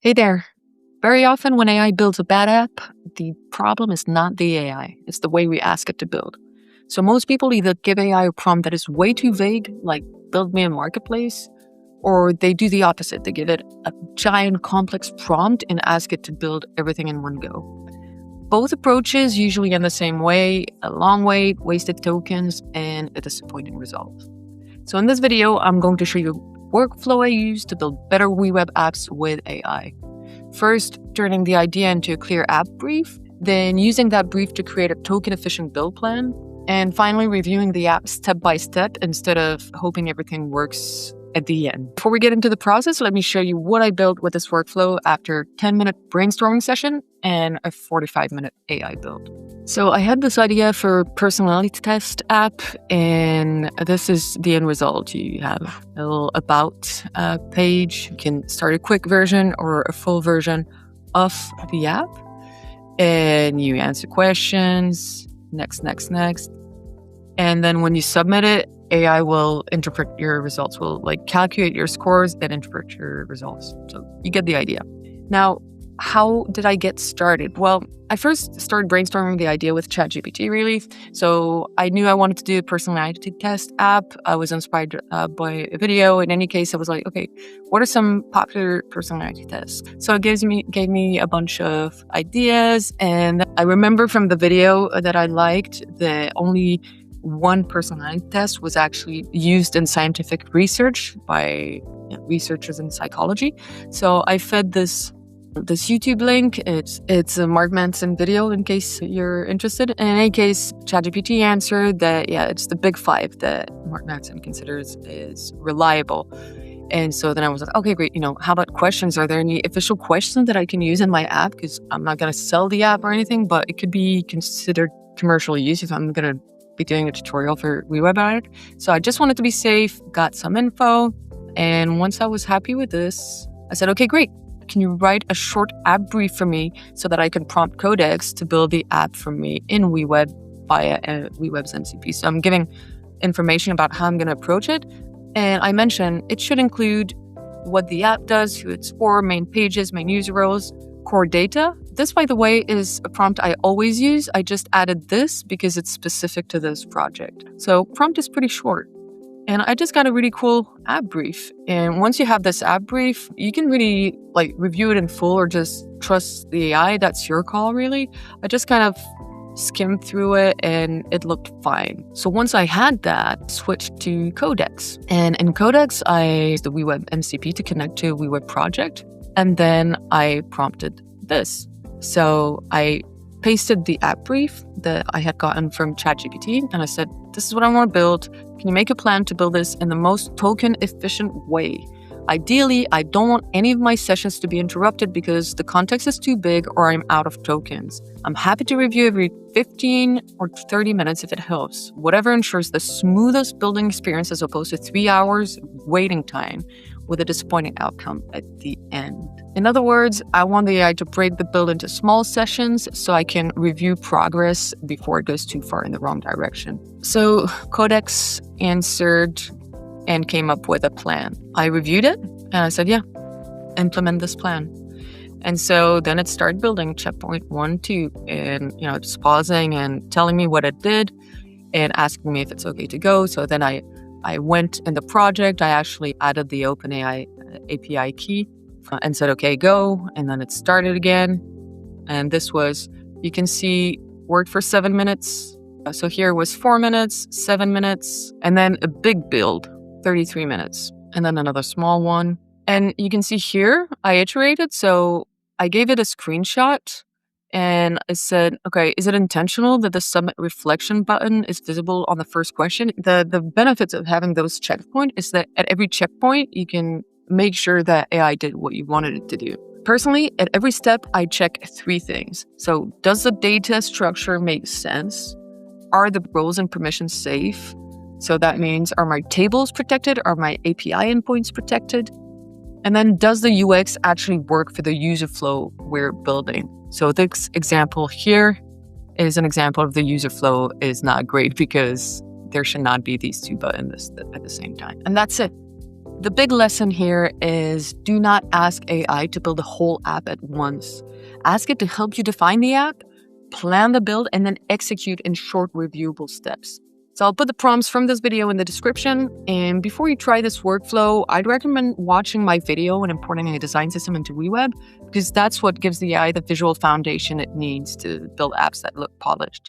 Hey there. Very often when AI builds a bad app, the problem is not the AI, it's the way we ask it to build. So most people either give AI a prompt that is way too vague, like build me a marketplace, or they do the opposite. They give it a giant complex prompt and ask it to build everything in one go. Both approaches usually end the same way: a long wait, wasted tokens, and a disappointing result. So in this video, I'm going to show you workflow I use to build better WeWeb apps with AI. First, turning the idea into a clear app brief, then using that brief to create a token-efficient build plan, and finally reviewing the app step by step instead of hoping everything works at the end. Before we get into the process, let me show you what I built with this workflow after a 10-minute brainstorming session and a 45-minute AI build. So I had this idea for a personality test app, and this is the end result. You have a little about page. You can start a quick version or a full version of the app, and you answer questions, next. And then when you submit it, AI will interpret your results, will calculate your scores and interpret your results. So you get the idea. Now, how did I get started? Well, I first started brainstorming the idea with ChatGPT, really. So I knew I wanted to do a personality test app. I was inspired by a video. In any case, I was like, okay, what are some popular personality tests? So it gave me a bunch of ideas. And I remember from the video that I liked that only one personality test was actually used in scientific research by researchers in psychology. So I fed this YouTube link. It's a Mark Manson video in case you're interested. In any case, ChatGPT answered that, it's the big five that Mark Manson considers is reliable. And so then I was like, okay, great. How about questions? Are there any official questions that I can use in my app? Because I'm not going to sell the app or anything, but it could be considered commercial use if I'm going to be doing a tutorial for WeWeb about it. So I just wanted to be safe, got some info. And once I was happy with this, I said, okay, great. Can you write a short app brief for me so that I can prompt Codex to build the app for me in WeWeb via WeWeb's MCP? So I'm giving information about how I'm going to approach it. And I mentioned it should include what the app does, who it's for, main pages, main user roles, core data. This, by the way, is a prompt I always use. I just added this because it's specific to this project. So prompt is pretty short. And I just got a really cool app brief. And once you have this app brief, you can really review it in full or just trust the AI. That's your call, really. I just kind of skimmed through it and it looked fine. So once I had that, I switched to Codex. And in Codex, I used the WeWeb MCP to connect to a WeWeb project. And then I prompted this. So I pasted the app brief that I had gotten from ChatGPT, and I said, this is what I want to build. Can you make a plan to build this in the most token efficient way? Ideally, I don't want any of my sessions to be interrupted because the context is too big or I'm out of tokens. I'm happy to review every 15 or 30 minutes if it helps. Whatever ensures the smoothest building experience as opposed to 3 hours waiting time with a disappointing outcome at the end. In other words, I want the AI to break the build into small sessions so I can review progress before it goes too far in the wrong direction. So Codex answered and came up with a plan. I reviewed it and I said, implement this plan. And so then it started building checkpoint 1, 2, and just pausing and telling me what it did and asking me if it's okay to go. So then I went in the project, I actually added the OpenAI API key and said, okay, go. And then it started again. And this was, you can see, worked for 7 minutes. So here was 4 minutes, 7 minutes, and then a big build, 33 minutes, and then another small one. And you can see here, I iterated. So I gave it a screenshot and I said, okay, is it intentional that the submit reflection button is visible on the first question? The benefits of having those checkpoints is that at every checkpoint, you can make sure that AI did what you wanted it to do. Personally, at every step, I check 3 things. So does the data structure make sense? Are the roles and permissions safe? So that means, are my tables protected? Are my API endpoints protected? And then does the UX actually work for the user flow we're building? So this example here is an example of the user flow is not great because there should not be these 2 buttons at the same time. And that's it. The big lesson here is do not ask AI to build a whole app at once. Ask it to help you define the app, plan the build, and then execute in short reviewable steps. So I'll put the prompts from this video in the description. And before you try this workflow, I'd recommend watching my video and importing a design system into WeWeb, because that's what gives the AI the visual foundation it needs to build apps that look polished.